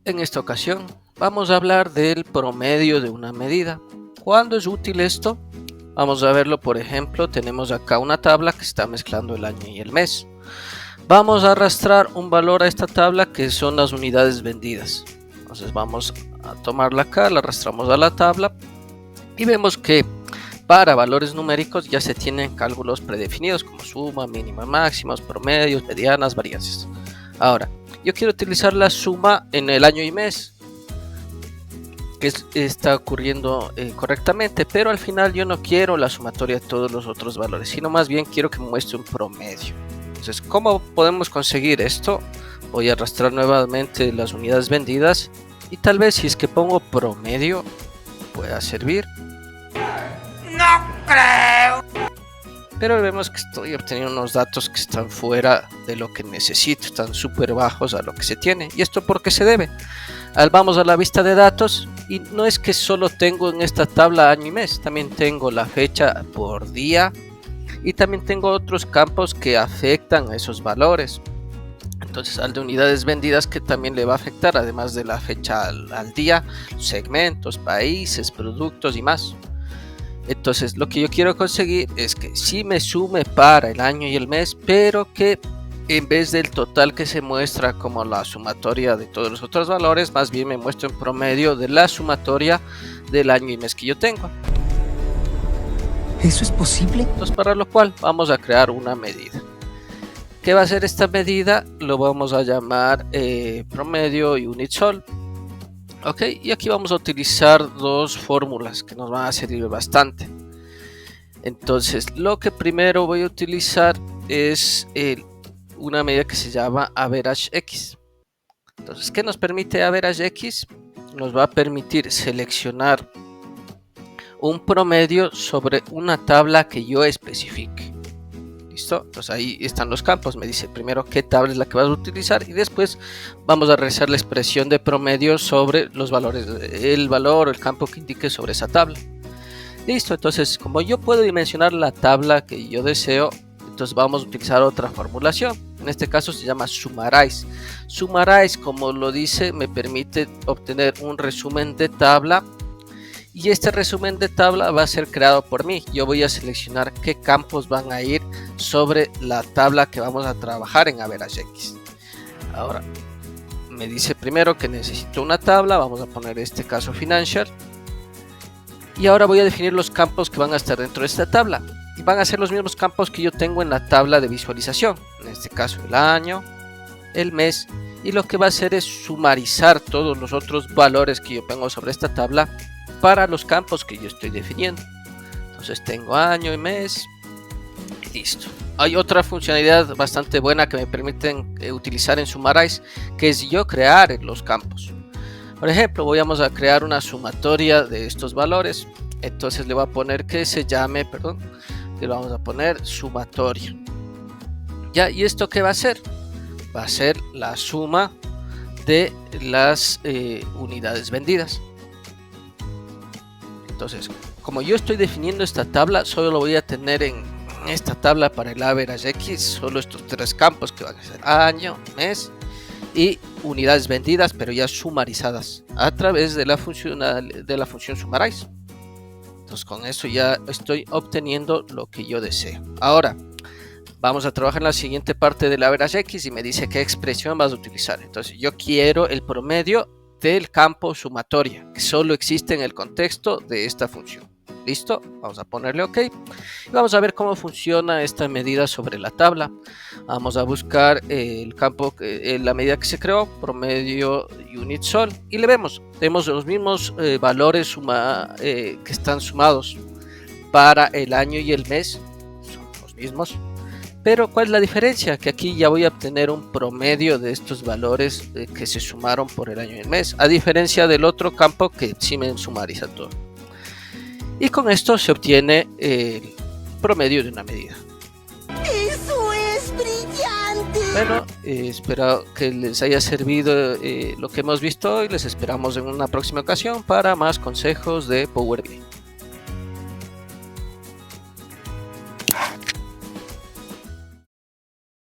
En esta ocasión vamos a hablar del promedio de una medida. ¿Cuándo es útil esto? Vamos a verlo. Por ejemplo, tenemos acá una tabla que está mezclando el año y el mes. Vamos a arrastrar un valor a esta tabla que son las unidades vendidas. Entonces vamos a tomarla acá, la arrastramos a la tabla y vemos que para valores numéricos ya se tienen cálculos predefinidos como suma, mínima, máximos, promedios, medianas, varianzas. Ahora, yo quiero utilizar la suma en el año y mes, que está ocurriendo correctamente, pero al final yo no quiero la sumatoria de todos los otros valores, sino más bien quiero que me muestre un promedio. Entonces, ¿cómo podemos conseguir esto? Voy a arrastrar nuevamente las unidades vendidas y tal vez si es que pongo promedio pueda servir. No creo. Pero vemos que estoy obteniendo unos datos que están fuera de lo que necesito, están súper bajos a lo que se tiene. ¿Y esto por qué se debe? Vamos a la vista de datos y no es que solo tengo en esta tabla año y mes, también tengo la fecha por día y también tengo otros campos que afectan a esos valores. Entonces al de unidades vendidas que también le va a afectar, además de la fecha al día, segmentos, países, productos y más. Entonces lo que yo quiero conseguir es que sí me sume para el año y el mes, pero que en vez del total que se muestra como la sumatoria de todos los otros valores, más bien me muestre un promedio de la sumatoria del año y mes que yo tengo. ¿Eso es posible? Entonces para lo cual vamos a crear una medida. ¿Qué va a ser esta medida? Lo vamos a llamar promedio unit sol. Ok, y aquí vamos a utilizar dos fórmulas que nos van a servir bastante. Entonces lo que primero voy a utilizar es una medida que se llama average x. Entonces, ¿qué nos permite average x? Nos va a permitir seleccionar un promedio sobre una tabla que yo especifique. ¿Listo? Entonces ahí están los campos. Me dice primero qué tabla es la que vas a utilizar y después vamos a realizar la expresión de promedio sobre los valores, el valor o el campo que indique sobre esa tabla. Listo, entonces como yo puedo dimensionar la tabla que yo deseo, entonces vamos a utilizar otra formulación. En este caso se llama summarize. Summarize, como lo dice, me permite obtener un resumen de tabla. Y este resumen de tabla va a ser creado por mí. Yo voy a seleccionar qué campos van a ir sobre la tabla que vamos a trabajar en average x. Ahora, me dice primero que necesito una tabla. Vamos a poner este caso financial. Y ahora voy a definir los campos que van a estar dentro de esta tabla. Y van a ser los mismos campos que yo tengo en la tabla de visualización. En este caso el año, el mes. Y lo que va a hacer es sumarizar todos los otros valores que yo pongo sobre esta tabla para los campos que yo estoy definiendo. Entonces tengo año y mes. Listo. Hay otra funcionalidad bastante buena que me permiten utilizar en Summarize, que es yo crear los campos. Por ejemplo, vamos a crear una sumatoria de estos valores. Entonces le voy a poner que se llame, le vamos a poner sumatoria. Ya, ¿y esto qué va a ser? Va a ser la suma de las unidades vendidas. Entonces, como yo estoy definiendo esta tabla, solo lo voy a tener en esta tabla para el average x, solo estos tres campos que van a ser año, mes y unidades vendidas, pero ya sumarizadas a través de la función summarize. Entonces con eso ya estoy obteniendo lo que yo deseo. Ahora vamos a trabajar en la siguiente parte del average x y me dice qué expresión vas a utilizar. Entonces yo quiero el promedio del campo sumatoria, que solo existe en el contexto de esta función. ¿Listo? Vamos a ponerle OK. Y vamos a ver cómo funciona esta medida sobre la tabla. Vamos a buscar el campo, la medida que se creó, promedio unit sol. Y le tenemos los mismos valores que están sumados para el año y el mes. Son los mismos. Pero ¿cuál es la diferencia? Que aquí ya voy a obtener un promedio de estos valores que se sumaron por el año y el mes, a diferencia del otro campo que sí me sumariza todo. Y con esto se obtiene el promedio de una medida. ¡Eso es brillante! Bueno, espero que les haya servido lo que hemos visto hoy. Les esperamos en una próxima ocasión para más consejos de Power BI.